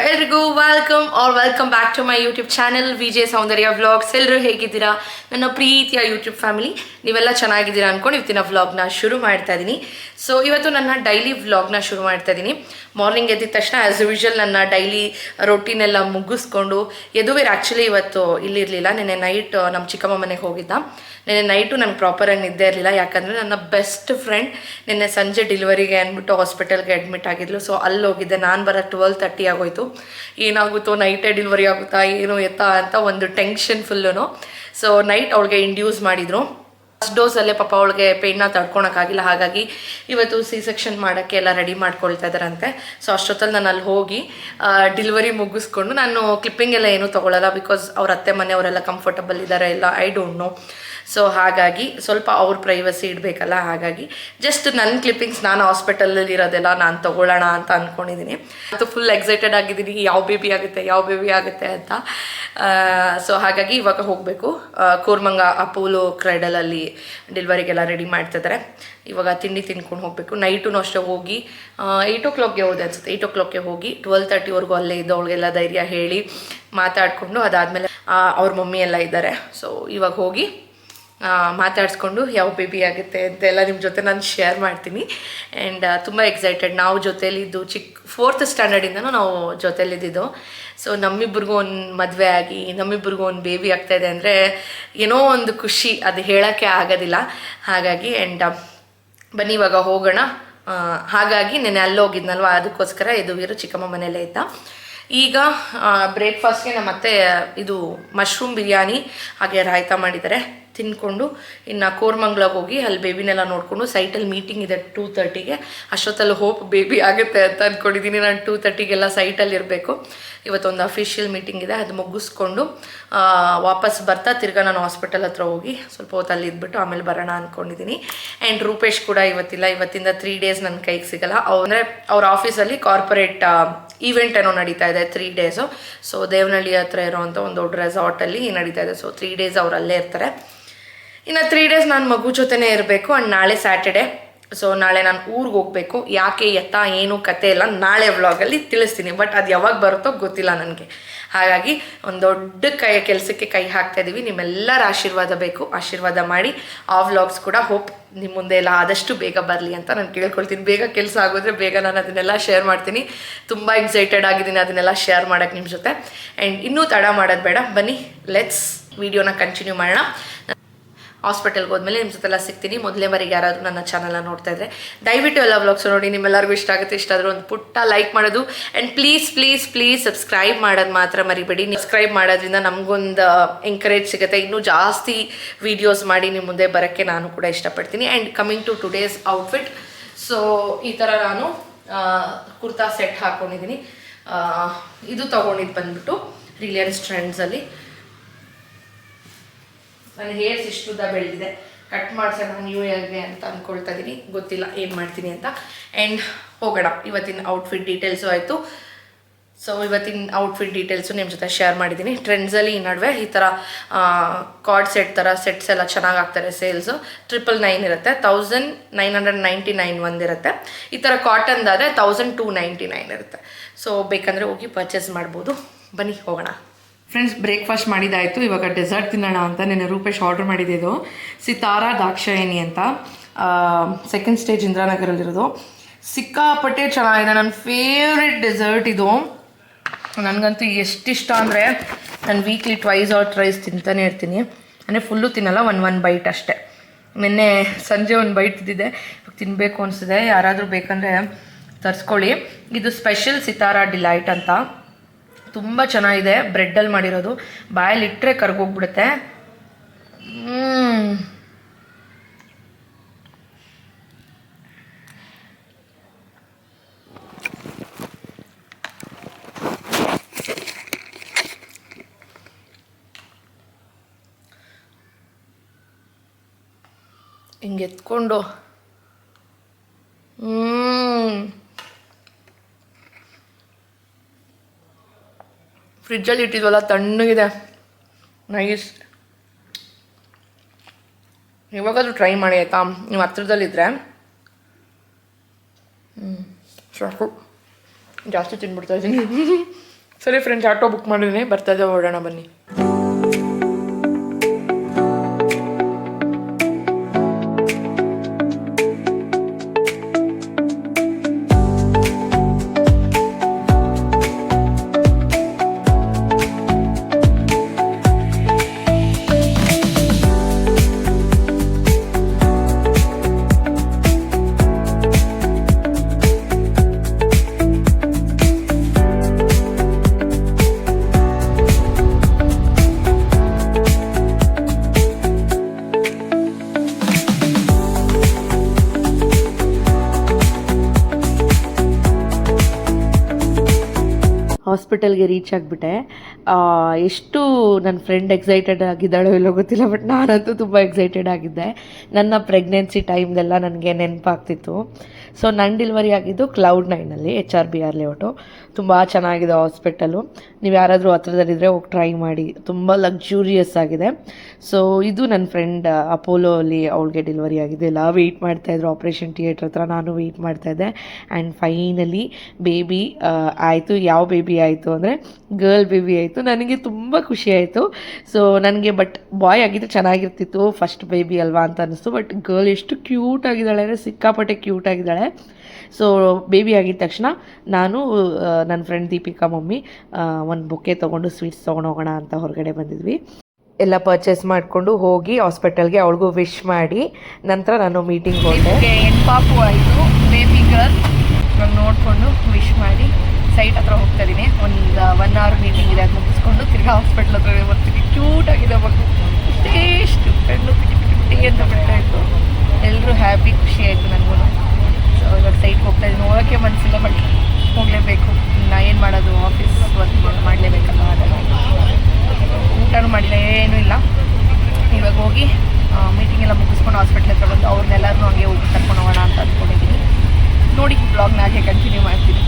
ಎಲ್ರಿಗೂ welcome back to my YouTube channel Vijaya Soundarya vlogs. ಎಲ್ಲರೂ ಹೇಗಿದ್ದೀರಾ ನನ್ನ ಪ್ರೀತಿಯ ಯೂಟ್ಯೂಬ್ ಫ್ಯಾಮಿಲಿ? ನೀವೆಲ್ಲ ಚೆನ್ನಾಗಿದ್ದೀರಾ ಅಂದ್ಕೊಂಡು ಇವತ್ತಿನ ವ್ಲಾಗ್ನ ಶುರು ಮಾಡ್ತಾ ಇದ್ದೀನಿ. ಸೊ ಇವತ್ತು ನನ್ನ ಡೈಲಿ ವ್ಲಾಗ್ನ ಶುರು ಮಾಡ್ತಾ ಇದ್ದೀನಿ. ಮಾರ್ನಿಂಗ್ ಎದ್ದಿದ ತಕ್ಷಣ ಆ್ಯಸ್ ಯೂಶುವಲ್ ನನ್ನ ಡೈಲಿ ರೊಟೀನೆಲ್ಲ ಮುಗಿಸ್ಕೊಂಡು ಯದುವೀರ್ ಆ್ಯಕ್ಚುಲಿ ಇವತ್ತು ಇಲ್ಲಿರಲಿಲ್ಲ. ನೆನ್ನೆ ನೈಟ್ ನಮ್ಮ ಚಿಕ್ಕಮ್ಮ ಮನೆಗೆ ಹೋಗಿದ್ದ. ನೆನ್ನೆ ನೈಟು ನಂಗೆ ಪ್ರಾಪರಾಗಿ ನಿದ್ದೆ ಇರಲಿಲ್ಲ, ಯಾಕಂದರೆ ನನ್ನ ಬೆಸ್ಟ್ ಫ್ರೆಂಡ್ ನಿನ್ನೆ ಸಂಜೆ ಡೆಲಿವರಿಗೆ ಅಂದ್ಬಿಟ್ಟು ಹಾಸ್ಪಿಟಲ್ಗೆ ಅಡ್ಮಿಟ್ ಆಗಿದ್ಲು. ಸೊ ಅಲ್ಲಿ ಹೋಗಿದ್ದೆ. ನಾನು ಬರೋ 12:30 ಆಗೋಯ್ತು. ಏನಾಗುತ್ತೋ, ನೈಟೇ ಡೆಲಿವರಿ ಆಗುತ್ತಾ ಏನು ಎತ್ತಾ ಅಂತ ಒಂದು ಟೆನ್ಷನ್ ಫುಲ್ಲು. ಸೊ ನೈಟ್ ಅವಳಿಗೆ ಇಂಡ್ಯೂಸ್ ಮಾಡಿದರು. ಫಸ್ಟ್ ಡೋಸಲ್ಲೇ ಪಾಪ ಅವಳಿಗೆ ಪೇಯ್ನ ತಡ್ಕೊಳಕ್ಕಾಗಿಲ್ಲ. ಹಾಗಾಗಿ ಇವತ್ತು C-ಸೆಕ್ಷನ್ ಮಾಡೋಕ್ಕೆ ಎಲ್ಲ ರೆಡಿ ಮಾಡ್ಕೊಳ್ತಾ ಇದ್ದಾರಂತೆ. ಸೊ ಅಷ್ಟೊತ್ತಲ್ಲಿ ನಾನು ಅಲ್ಲಿ ಹೋಗಿ ಡೆಲಿವರಿ ಮುಗಿಸ್ಕೊಂಡು, ನಾನು ಕ್ಲಿಪ್ಪಿಂಗ್ ಎಲ್ಲ ಏನೂ ತೊಗೊಳ್ಳಲ್ಲ, ಬಿಕಾಸ್ ಅವ್ರ ಅತ್ತೆ ಮನೆಯವರೆಲ್ಲ ಕಂಫರ್ಟಬಲ್ ಇದ್ದಾರೆ ಎಲ್ಲ, ಐ ಡೋಂಟ್ ನೋ. ಸೊ ಹಾಗಾಗಿ ಸ್ವಲ್ಪ ಅವ್ರ ಪ್ರೈವಸಿ ಇಡಬೇಕಲ್ಲ, ಹಾಗಾಗಿ ಜಸ್ಟ್ ನನ್ನ ಕ್ಲಿಪ್ಪಿಂಗ್ಸ್ ನಾನು ಹಾಸ್ಪಿಟಲಲ್ಲಿ ಇರೋದೆಲ್ಲ ನಾನು ತೊಗೊಳ್ಳೋಣ ಅಂತ ಅಂದ್ಕೊಂಡಿದ್ದೀನಿ. ಮತ್ತು ಫುಲ್ ಎಕ್ಸೈಟೆಡ್ ಆಗಿದ್ದೀನಿ, ಯಾವ ಬೇಬಿ ಆಗುತ್ತೆ ಅಂತ. ಸೊ ಹಾಗಾಗಿ ಇವಾಗ ಹೋಗಬೇಕು. ಕೋರ್ಮಂಗ ಅಪೋಲೋ ಕ್ರೈಡಲಲ್ಲಿ ಡೆಲಿವರಿಗೆಲ್ಲ ರೆಡಿ ಮಾಡ್ತಿದ್ದಾರೆ. ಇವಾಗ ತಿಂಡಿ ತಿನ್ಕೊಂಡು ಹೋಗಬೇಕು. ನೈಟು ಅಷ್ಟೇ ಹೋಗಿ 8 o'clockಗೆ ಹೋದೆ ಅನ್ಸುತ್ತೆ. 8 o'clockಗೆ ಹೋಗಿ 12:30ವರೆಗೂ ಅಲ್ಲೇ ಇದ್ದು ಅವಳಿಗೆಲ್ಲ ಧೈರ್ಯ ಹೇಳಿ ಮಾತಾಡಿಕೊಂಡು, ಅದಾದಮೇಲೆ ಅವ್ರ ಮಮ್ಮಿ ಎಲ್ಲ ಇದ್ದಾರೆ. ಸೊ ಇವಾಗ ಹೋಗಿ ಮಾತಾಡಿಸ್ಕೊಂಡು ಯಾವ ಬೇಬಿ ಆಗುತ್ತೆ ಅಂತೆಲ್ಲ ನಿಮ್ಮ ಜೊತೆ ನಾನು ಶೇರ್ ಮಾಡ್ತೀನಿ. ಆ್ಯಂಡ್ ತುಂಬ ಎಕ್ಸೈಟೆಡ್. ನಾವು ಜೊತೇಲಿದ್ದು 4th ಸ್ಟ್ಯಾಂಡರ್ಡಿಂದನೂ ನಾವು ಜೊತೇಲಿದ್ದು. ಸೊ ನಮ್ಮಿಬ್ರಿಗೂ ಒಂದು ಮದುವೆ ಆಗಿ ನಮ್ಮಿಬ್ರಿಗೂ ಒಂದು ಬೇಬಿ ಆಗ್ತಾಯಿದೆ ಅಂದರೆ ಏನೋ ಒಂದು ಖುಷಿ, ಅದು ಹೇಳೋಕ್ಕೆ ಆಗೋದಿಲ್ಲ. ಹಾಗಾಗಿ ಆ್ಯಂಡ್ ಬನ್ನಿ ಇವಾಗ ಹೋಗೋಣ. ಹಾಗಾಗಿ ನೆನೆ ಅಲ್ಲಿ ಹೋಗಿದ್ನಲ್ವ, ಅದಕ್ಕೋಸ್ಕರ ಯದುವೀರು ಚಿಕ್ಕಮ್ಮ ಮನೆಯಲ್ಲೇ ಇದ್ದ. ಈಗ ಬ್ರೇಕ್ಫಾಸ್ಟ್ಗೆ ನಮ್ಮ ಅತ್ತೆ ಇದು ಮಶ್ರೂಮ್ ಬಿರಿಯಾನಿ ಹಾಗೆ ರಾಯ್ತ ಮಾಡಿದ್ದಾರೆ. ತಿನ್ಕೊಂಡು ಇನ್ನು ಕೋರ್ಮಂಗ್ಲಾಗ ಹೋಗಿ ಅಲ್ಲಿ ಬೇಬಿನೆಲ್ಲ ನೋಡಿಕೊಂಡು, ಸೈಟಲ್ಲಿ ಮೀಟಿಂಗ್ ಇದೆ 2:30ಗೆ. ಅಷ್ಟೊತ್ತಲ್ಲಿ ಹೋಪ್ ಬೇಬಿ ಆಗುತ್ತೆ ಅಂತ ಅಂದ್ಕೊಂಡಿದ್ದೀನಿ. ನಾನು 2:30ಗೆಲ್ಲ ಸೈಟಲ್ಲಿ ಇರಬೇಕು. ಇವತ್ತೊಂದು ಅಫಿಷಿಯಲ್ ಮೀಟಿಂಗ್ ಇದೆ, ಅದು ಮುಗಿಸ್ಕೊಂಡು ವಾಪಸ್ ಬರ್ತಾ ತಿರ್ಗಾ ನಾನು ಹಾಸ್ಪಿಟಲ್ ಹತ್ರ ಹೋಗಿ ಸ್ವಲ್ಪ ಹೊತ್ತಲ್ಲಿ ಇದ್ಬಿಟ್ಟು ಆಮೇಲೆ ಬರೋಣ ಅಂದ್ಕೊಂಡಿದ್ದೀನಿ. ಆ್ಯಂಡ್ ರೂಪೇಶ್ ಕೂಡ ಇವತ್ತಿಲ್ಲ. ಇವತ್ತಿಂದ 3 days ನನ್ನ ಕೈಗೆ ಸಿಗಲ್ಲ. ಅಂದರೆ ಅವ್ರ ಆಫೀಸಲ್ಲಿ ಕಾರ್ಪೊರೇಟ್ ಈವೆಂಟ್ ಏನೋ ನಡೀತಾ ಇದೆ 3 days. ಸೊ ದೇವನಹಳ್ಳಿ ಹತ್ರ ಇರೋವಂಥ ಒಂದು ದೊಡ್ಡ ರೆಸಾರ್ಟಲ್ಲಿ ನಡೀತಾ ಇದೆ. ಸೊ 3 days ಅವ್ರು ಅಲ್ಲೇ ಇರ್ತಾರೆ. ಇನ್ನು 3 days ನಾನು ಮಗು ಜೊತೆನೇ ಇರಬೇಕು. ಆ್ಯಂಡ್ ನಾಳೆ ಸ್ಯಾಟರ್ಡೆ. ಸೊ ನಾಳೆ ನಾನು ಊರಿಗೆ ಹೋಗಬೇಕು. ಯಾಕೆ ಎತ್ತ ಏನು ಕತೆ ಎಲ್ಲ ನಾಳೆ ವ್ಲಾಗಲ್ಲಿ ತಿಳಿಸ್ತೀನಿ. ಬಟ್ ಅದು ಯಾವಾಗ ಬರುತ್ತೋ ಗೊತ್ತಿಲ್ಲ ನನಗೆ. ಹಾಗಾಗಿ ಒಂದು ದೊಡ್ಡ ಕೆಲಸಕ್ಕೆ ಕೈ ಹಾಕ್ತಾಯಿದ್ದೀವಿ. ನಿಮ್ಮೆಲ್ಲರ ಆಶೀರ್ವಾದ ಬೇಕು. ಆಶೀರ್ವಾದ ಮಾಡಿ ಆ ವ್ಲಾಗ್ಸ್ ಕೂಡ ಹೋಪ್ ನಿಮ್ಮ ಮುಂದೆ ಎಲ್ಲ ಆದಷ್ಟು ಬೇಗ ಬರಲಿ ಅಂತ ನಾನು ಕೇಳ್ಕೊಳ್ತೀನಿ. ಬೇಗ ಕೆಲಸ ಆಗೋದ್ರೆ ಬೇಗ ನಾನು ಅದನ್ನೆಲ್ಲ ಶೇರ್ ಮಾಡ್ತೀನಿ. ತುಂಬ ಎಕ್ಸೈಟೆಡ್ ಆಗಿದ್ದೀನಿ ಅದನ್ನೆಲ್ಲ ಶೇರ್ ಮಾಡೋಕ್ಕೆ ನಿಮ್ಮ ಜೊತೆ. ಆ್ಯಂಡ್ ಇನ್ನೂ ತಡ ಮಾಡೋದು ಬೇಡ, ಬನ್ನಿ ಲೆಟ್ಸ್ ವಿಡಿಯೋನ ಕಂಟಿನ್ಯೂ ಮಾಡೋಣ. ಹಾಸ್ಪಿಟಲ್ಗೆ ಹೋದ್ಮೇಲೆ ನಿಮ್ಮ ಜೊತೆಲ್ಲ ಸಿಗ್ತೀನಿ. ಮೊದಲೇ ಬಾರಿಗೆ ಯಾರಾದರೂ ನನ್ನ ಚಾನಲ್ನ ನೋಡ್ತಾ ಇದ್ದರೆ ದಯವಿಟ್ಟು ಎಲ್ಲ ವ್ಲಾಗ್ಸ್ ನೋಡಿ. ನಿಮ್ಮೆಲ್ಲರಿಗೂ ಇಷ್ಟ ಆಗುತ್ತೆ. ಇಷ್ಟ ಆದರೂ ಒಂದು ಪುಟ್ಟ ಲೈಕ್ ಮಾಡೋದು, ಆ್ಯಂಡ್ ಪ್ಲೀಸ್ ಸಬ್ಸ್ಕ್ರೈಬ್ ಮಾಡೋದು ಮಾತ್ರ ಮರಿಬೇಡಿ. ಸಬ್ಸ್ಕ್ರೈಬ್ ಮಾಡೋದ್ರಿಂದ ನಮಗೊಂದು ಎಂಕರೇಜ್ ಸಿಗುತ್ತೆ. ಇನ್ನೂ ಜಾಸ್ತಿ ವೀಡಿಯೋಸ್ ಮಾಡಿ ನಿಮ್ಮ ಮುಂದೆ ಬರೋಕ್ಕೆ ನಾನು ಕೂಡ ಇಷ್ಟಪಡ್ತೀನಿ. And coming to today's outfit. So ಈ ಥರ ನಾನು ಕುರ್ತಾ ಸೆಟ್ ಹಾಕ್ಕೊಂಡಿದ್ದೀನಿ. ಇದು ತೊಗೊಂಡಿದ್ದು ಬಂದ್ಬಿಟ್ಟು ರಿಲಯನ್ಸ್ ಟ್ರೆಂಡ್ಸಲ್ಲಿ. ನನ್ನ ಹೇರ್ಸ್ ಇಷ್ಟುದ್ದ ಬೆಳೆದಿದೆ, ಕಟ್ ಮಾಡ್ಸೋಣ ನ್ಯೂ ಇಯರ್ಗೆ ಅಂತ ಅಂದ್ಕೊಳ್ತಾ ಇದ್ದೀನಿ. ಗೊತ್ತಿಲ್ಲ ಏನು ಮಾಡ್ತೀನಿ ಅಂತ. ಆ್ಯಂಡ್ ಹೋಗೋಣ. ಇವತ್ತಿನ ಔಟ್ಫಿಟ್ ಡೀಟೇಲ್ಸು ಆಯಿತು. ಸೊ ಇವತ್ತಿನ ಔಟ್ಫಿಟ್ ಡೀಟೇಲ್ಸು ನಿಮ್ಮ ಜೊತೆ ಶೇರ್ ಮಾಡಿದ್ದೀನಿ. ಟ್ರೆಂಡ್ಸಲ್ಲಿ ಈ ನಡುವೆ ಈ ಥರ ಕಾರ್ಡ್ ಸೆಟ್ ಥರ ಸೆಟ್ಸ್ ಎಲ್ಲ ಚೆನ್ನಾಗಿ ಆಗ್ತಾರೆ. ಸೇಲ್ಸು 999 ಇರುತ್ತೆ, 1999 ಒಂದಿರುತ್ತೆ. ಈ ಥರ ಕಾಟನ್ದಾದರೆ 1299 ಇರುತ್ತೆ. ಸೊ ಬೇಕಂದರೆ ಹೋಗಿ ಪರ್ಚೇಸ್ ಮಾಡ್ಬೋದು. ಬನ್ನಿ ಹೋಗೋಣ. ಫ್ರೆಂಡ್ಸ್, ಬ್ರೇಕ್ಫಾಸ್ಟ್ ಮಾಡಿದ್ದಾಯಿತು. ಇವಾಗ ಡೆಸರ್ಟ್ ತಿನ್ನೋಣ ಅಂತ ನೆನ್ನೆ ರೂಪೇಶ್ ಆರ್ಡರ್ ಮಾಡಿದ್ದು ಸಿತಾರಾ ದಾಕ್ಷಾಯಿಣಿ ಅಂತ, 2nd ಸ್ಟೇಜ್ ಇಂದಿರಾನಗರಲ್ಲಿರೋದು. ಸಿಕ್ಕಾಪಟ್ಟೆ ಚೆನ್ನಾಗಿದೆ. ನನ್ನ ಫೇವ್ರೆಟ್ ಡೆಸರ್ಟ್ ಇದು. ನನಗಂತೂ ಎಷ್ಟಿಷ್ಟ ಅಂದರೆ ನಾನು ವೀಕ್ಲಿ 2 or 3 ತಿಂತಾನೆ ಇರ್ತೀನಿ. ಅಂದರೆ ಫುಲ್ಲು ತಿನ್ನಲ್ಲ, ಒಂದು ಬೈಟ್ ಅಷ್ಟೇ. ನಿನ್ನೆ ಸಂಜೆ ಒಂದು ಬೈಟ್ ತಿಂದಿದ್ದೆ. ತಿನ್ನಬೇಕು ಅನಿಸಿದೆ. ಯಾರಾದರೂ ಬೇಕಂದರೆ ತರಿಸ್ಕೊಳ್ಳಿ. ಇದು ಸ್ಪೆಷಲ್ ಸಿತಾರಾ ಡಿಲೈಟ್ ಅಂತ. ತುಂಬ ಚೆನ್ನಾಗಿದೆ. ಬ್ರೆಡ್ಡಲ್ಲಿ ಮಾಡಿರೋದು. ಬಾಯಲ್ಲಿ ಇಟ್ಟರೆ ಕರ್ಗೋಗ್ಬಿಡುತ್ತೆ. ಹಿಂಗೆ ಎತ್ಕೊಂಡು ಫ್ರಿಜ್ಜಲ್ಲಿ ಇಟ್ಟಿದ್ವಲ್ಲ, ತಣ್ಣಗಿದೆ, ನೈಸ್. ಇವಾಗಾದರೂ ಟ್ರೈ ಮಾಡಿ ಆಯಿತಾ, ನೀವು ಹತ್ರದಲ್ಲಿದ್ದರೆ. ಸಾಕು, ಜಾಸ್ತಿ ತಿನ್ಬಿಡ್ತಾ ಇದ್ದೀನಿ. ಸರಿ ಫ್ರೆಂಡ್ಸ್, ಆಟೋ ಬುಕ್ ಮಾಡಿದ್ದೀನಿ, ಬರ್ತದೆ, ಓಡೋಣ ಬನ್ನಿ. ಹಾಸ್ಪಿಟಲ್ಗೆ ರೀಚ್ ಆಗಿಬಿಟ್ಟೆ. ಎಷ್ಟು ನನ್ನ ಫ್ರೆಂಡ್ ಎಕ್ಸೈಟೆಡ್ ಆಗಿದ್ದಾಳೋ ಇಲ್ಲೋ ಗೊತ್ತಿಲ್ಲ, ಬಟ್ ನಾನಂತೂ ತುಂಬ ಎಕ್ಸೈಟೆಡ್ ಆಗಿದ್ದೆ. ನನ್ನ ಪ್ರೆಗ್ನೆನ್ಸಿ ಟೈಮ್ದೆಲ್ಲ ನನಗೆ ನೆನಪಾಗ್ತಿತ್ತು. ಸೊ ನನ್ನ ಡೆಲಿವರಿ ಆಗಿದ್ದು Cloud9 HRBR ಲೇಔಟು. ತುಂಬ ಚೆನ್ನಾಗಿದೆ ಹಾಸ್ಪಿಟಲು. ನೀವು ಯಾರಾದರೂ ಹತ್ರದಲ್ಲಿದ್ದರೆ ಹೋಗಿ ಟ್ರೈ ಮಾಡಿ, ತುಂಬ ಲಕ್ಸುರಿಯಸ್ ಆಗಿದೆ. ಸೊ ಇದು ನನ್ನ ಫ್ರೆಂಡ್ ಅಪೋಲೋಲಿ ಅವಳಿಗೆ ಡೆಲಿವರಿ ಆಗಿದೆ. ಎಲ್ಲ ವೆಯ್ಟ್ ಮಾಡ್ತಾಯಿದ್ರು ಆಪ್ರೇಷನ್ ಥಿಯೇಟ್ರ್ ಹತ್ರ, ನಾನು ವೆಯ್ಟ್ ಮಾಡ್ತಾಯಿದ್ದೆ. ಆ್ಯಂಡ್ ಫೈನಲಿ ಬೇಬಿ ಆಯಿತು. ಯಾವ ಬೇಬಿ ಆಯಿತು ಅಂದರೆ ಗರ್ಲ್ ಬೇಬಿ ಆಯಿತು. ನನಗೆ ತುಂಬ ಖುಷಿ ಆಯಿತು. ಸೊ ನನಗೆ ಬಟ್ ಬಾಯ್ ಆಗಿದ್ದು ಚೆನ್ನಾಗಿರ್ತಿತ್ತು, ಫಸ್ಟ್ ಬೇಬಿ ಅಲ್ವಾ ಅಂತ ಅನ್ನಿಸ್ತು. ಬಟ್ ಗರ್ಲ್ ಎಷ್ಟು ಕ್ಯೂಟ್ ಆಗಿದ್ದಾಳೆ ಅಂದರೆ ಸಿಕ್ಕಾಪಟ್ಟೆ ಕ್ಯೂಟ್ ಆಗಿದ್ದಾಳೆ. ಸೊ ಬೇಬಿ ಆಗಿದ ತಕ್ಷಣ ನಾನು ನನ್ನ ಫ್ರೆಂಡ್ ದೀಪಿಕಾ ಮಮ್ಮಿ ಒಂದು ಬೊಕ್ಕೆ ತೊಗೊಂಡು ಸ್ವೀಟ್ಸ್ ತೊಗೊಂಡು ಹೋಗೋಣ ಅಂತ ಹೊರಗಡೆ ಬಂದಿದ್ವಿ. ಎಲ್ಲ ಪರ್ಚೇಸ್ ಮಾಡಿಕೊಂಡು ಹೋಗಿ ಹಾಸ್ಪಿಟಲ್ಗೆ ಅವಳಿಗೂ ವಿಶ್ ಮಾಡಿ ನಂತರ ನಾನು ಮೀಟಿಂಗ್ ಹೋದೆ. ಪಾಪು ಆಯಿತು, ಬೇಬಿ ಗರ್ಲ್ ನಾನು ನೋಡಿಕೊಂಡು ವಿಶ್ ಮಾಡಿ ಸೈಟ್ ಹತ್ರ ಹೋಗ್ತಾ ಇದ್ದೀನಿ. ಒಂದು 1 hour ಮೀಟಿಂಗ್ ಇದೆ, ಅದು ಮುಗಿಸ್ಕೊಂಡು ತಿರ್ಗಾ ಹಾಸ್ಪಿಟ್ಲ್ ಹತ್ರ ಬರ್ತೀನಿ. ಕ್ಯೂಟ್ ಆಗಿದೆ ಮಗು, ಎಷ್ಟು ಫ್ರೆಂಡು ಪಿಟಿ ಅಂತ ಬಿಟ್ಟಾಯಿತು. ಎಲ್ಲರೂ ಹ್ಯಾಪಿ, ಖುಷಿ ಆಯಿತು ನನಗೂ. ಸೊ ಇವಾಗ ಸೈಟ್ಗೆ ಹೋಗ್ತಾ ಇದ್ದೀನಿ. ಹೋಗೋಕ್ಕೆ ಮನಸ್ಸಿಲ್ಲ, ಬಟ್ ಹೋಗಲೇಬೇಕು. ನಾ ಏನು ಮಾಡೋದು, ಆಫೀಸ್ ವರ್ಕ್ ಮಾಡಲೇಬೇಕಲ್ಲ, ಅದೆಲ್ಲ. ಊಟನೂ ಮಾಡಿಲ್ಲ, ಏನೂ ಇಲ್ಲ. ಇವಾಗ ಹೋಗಿ ಮೀಟಿಂಗ್ ಎಲ್ಲ ಮುಗಿಸ್ಕೊಂಡು ಹಾಸ್ಪಿಟ್ಲ್ ಹತ್ರ ಬಂದು ಅವ್ರನ್ನೆಲ್ಲರೂ ಹಂಗೆ ಹೋಗಿ ಕರ್ಕೊಂಡು ಹೋಗೋಣ ಅಂತ ಅಂದ್ಕೊಂಡಿದ್ದೀನಿ. ನೋಡಿ ಬ್ಲಾಗ್ನ ಹಾಗೆ ಕಂಟಿನ್ಯೂ ಮಾಡ್ತೀನಿ.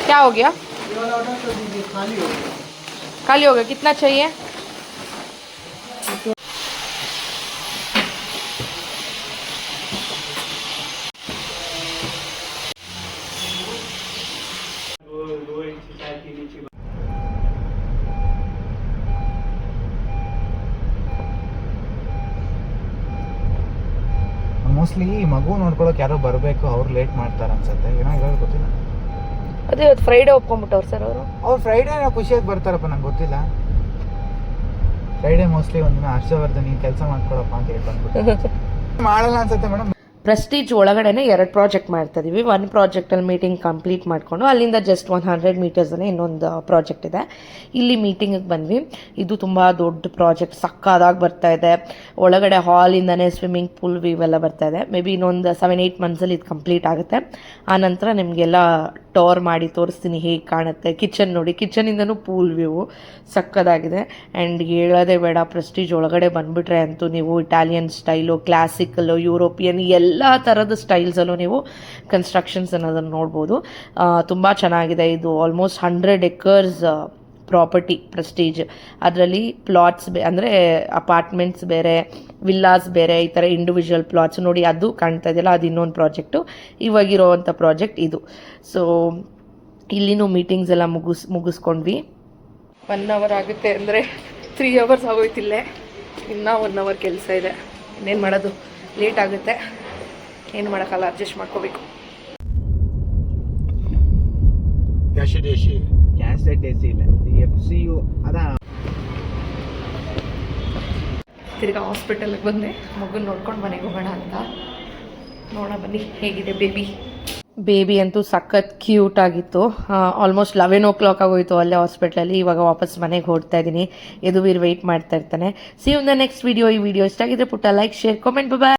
क्या हो गया? खाली हो गया. कितना चाहिए? ಮೋಸ್ಟ್ಲಿ ಮಗು ನೋಡ್ಕೊಳಕ್ಕೆ ಯಾರೋ ಬರಬೇಕು, ಅವ್ರು ಲೇಟ್ ಮಾಡ್ತಾರೆ ಅನ್ಸುತ್ತೆ. ಏನಾಗಿರೋದು ಗೊತ್ತಿಲ್ಲ. ಅದೇ ಇವತ್ತು ಫ್ರೈಡೇ ಒಪ್ಕೊಂಡ್ಬಿಟ್ಟವ್ರು ಸರ್ ಅವ್ರು ಫ್ರೈಡೇ ಖುಷಿಯಾಗಿ ಬರ್ತಾರಪ್ಪ, ನಂಗೆ ಗೊತ್ತಿಲ್ಲ. ಫ್ರೈಡೇ ಮೋಸ್ಟ್ಲಿ ಒಂದಿನ ಹರ್ಷವರ್ಧನ್ ನೀನು ಕೆಲಸ ಮಾಡ್ಕೊಳಪ್ಪ ಅಂತ ಹೇಳಿ ಬಂದ್ಬಿಟ್ಟು ಮಾಡಲ್ಲ ಅನ್ಸುತ್ತೆ ಮೇಡಮ್. ಪ್ರೆಸ್ಟೀಜ್ ಒಳಗಡೆನೆ 2 ಪ್ರಾಜೆಕ್ಟ್ ಮಾಡ್ತಾ ಇದೀವಿ. 1 ಪ್ರಾಜೆಕ್ಟಲ್ಲಿ ಮೀಟಿಂಗ್ ಕಂಪ್ಲೀಟ್ ಮಾಡಿಕೊಂಡು ಅಲ್ಲಿಂದ ಜಸ್ಟ್ 100 ಮೀಟರ್ಸಲ್ಲೇ ಇನ್ನೊಂದು ಪ್ರಾಜೆಕ್ಟ್ ಇದೆ. ಇಲ್ಲಿ ಮೀಟಿಂಗಿಗೆ ಬಂದ್ವಿ. ಇದು ತುಂಬ ದೊಡ್ಡ ಪ್ರಾಜೆಕ್ಟ್, ಸಕ್ಕದಾಗಿ ಬರ್ತಾ ಇದೆ. ಒಳಗಡೆ ಹಾಲಿಂದನೇ ಸ್ವಿಮ್ಮಿಂಗ್ ಪೂಲ್ ಇವೆಲ್ಲ ಬರ್ತಾ ಇದೆ. ಮೇ ಬಿ ಇನ್ನೊಂದು 7-8 ಮಂತ್ಸಲ್ಲಿ ಇದು ಕಂಪ್ಲೀಟ್ ಆಗುತ್ತೆ. ಆನಂತರ ನಿಮಗೆಲ್ಲ ಟೋರ್ ಮಾಡಿ ತೋರಿಸ್ತೀನಿ ಹೇಗೆ ಕಾಣುತ್ತೆ. ಕಿಚನ್ ನೋಡಿ, ಕಿಚನಿಂದನೂ ಪೂಲ್ ವ್ಯೂ ಸಕ್ಕದಾಗಿದೆ. ಆ್ಯಂಡ್ ಹೇಳೋದೇ ಬೇಡ, ಪ್ರೆಸ್ಟೀಜ್ ಒಳಗಡೆ ಬಂದುಬಿಟ್ರೆ ಅಂತೂ ನೀವು ಇಟಾಲಿಯನ್ ಸ್ಟೈಲು, ಕ್ಲಾಸಿಕಲ್ಲು, ಯುರೋಪಿಯನ್ ಎಲ್ಲ ಥರದ ಸ್ಟೈಲ್ಸಲ್ಲೂ ನೀವು ಕನ್ಸ್ಟ್ರಕ್ಷನ್ಸ್ ಅನ್ನೋದನ್ನು ನೋಡ್ಬೋದು. ತುಂಬ ಚೆನ್ನಾಗಿದೆ. ಇದು ಆಲ್ಮೋಸ್ಟ್ 100 acres ಪ್ರಾಪರ್ಟಿ ಪ್ರೆಸ್ಟೀಜ್. ಅದರಲ್ಲಿ ಪ್ಲಾಟ್ಸ್ ಅಂದರೆ ಅಪಾರ್ಟ್ಮೆಂಟ್ಸ್ ಬೇರೆ, ವಿಲ್ಲಾಸ್ ಬೇರೆ, ಈ ಥರ ಇಂಡಿವಿಜುವಲ್ ಪ್ಲಾಟ್ಸ್ ನೋಡಿ. ಅದು ಕಾಣ್ತಾ ಇದೆಯಲ್ಲ, ಅದು ಇನ್ನೊಂದು ಪ್ರಾಜೆಕ್ಟು. ಇವಾಗಿರೋವಂಥ ಪ್ರಾಜೆಕ್ಟ್ ಇದು. ಸೊ ಇಲ್ಲಿನೂ ಮೀಟಿಂಗ್ಸ್ ಎಲ್ಲ ಮುಗಿಸ್ಕೊಂಡ್ವಿ. 1 hour ಆಗುತ್ತೆ ಅಂದರೆ 3 hours ಆಗೋಯ್ತಿಲ್ಲೇ. ಇನ್ನೂ 1 hour ಕೆಲಸ ಇದೆ. ಇನ್ನೇನು ಮಾಡೋದು, ಲೇಟ್ ಆಗುತ್ತೆ. ಏನು ಮಾಡೋಕ್ಕಲ್ಲ, ಅಡ್ಜಸ್ಟ್ ಮಾಡ್ಕೋಬೇಕು. ಕ್ಯಾಸೆಟ್ ಎ ಸಿ ಇಲ್ಲ, FCU ಅದ. ತಿರ್ಗಾ ಹಾಸ್ಪಿಟಲ್ಗೆ ಬಂದೆ, ಮಗುನ ನೋಡ್ಕೊಂಡು ಮನೆಗೆ ಹೋಗೋಣ ಅಂತ. ನೋಡೋಣ ಬನ್ನಿ ಹೇಗಿದೆ ಬೇಬಿ ಅಂತೂ ಸಖತ್ ಕ್ಯೂಟ್ ಆಗಿತ್ತು. ಆಲ್ಮೋಸ್ಟ್ 11 ಆಗೋಯಿತು ಅಲ್ಲೇ ಹಾಸ್ಪಿಟ್ಲಲ್ಲಿ. ಇವಾಗ ವಾಪಸ್ ಮನೆಗೆ ಹೊರಡ್ತಾ ಇದ್ದೀನಿ. ಯದುವೀರ್ ವೆಯ್ಟ್ ಮಾಡ್ತಾ ಇರ್ತಾನೆ. See you in the next video. ಈ ವಿಡಿಯೋ ಇಷ್ಟ ಆಗಿದ್ರೆ ಪುಟ್ಟ ಲೈಕ್, ಶೇರ್, ಕಾಮೆಂಟ್. ಬಾಯ್.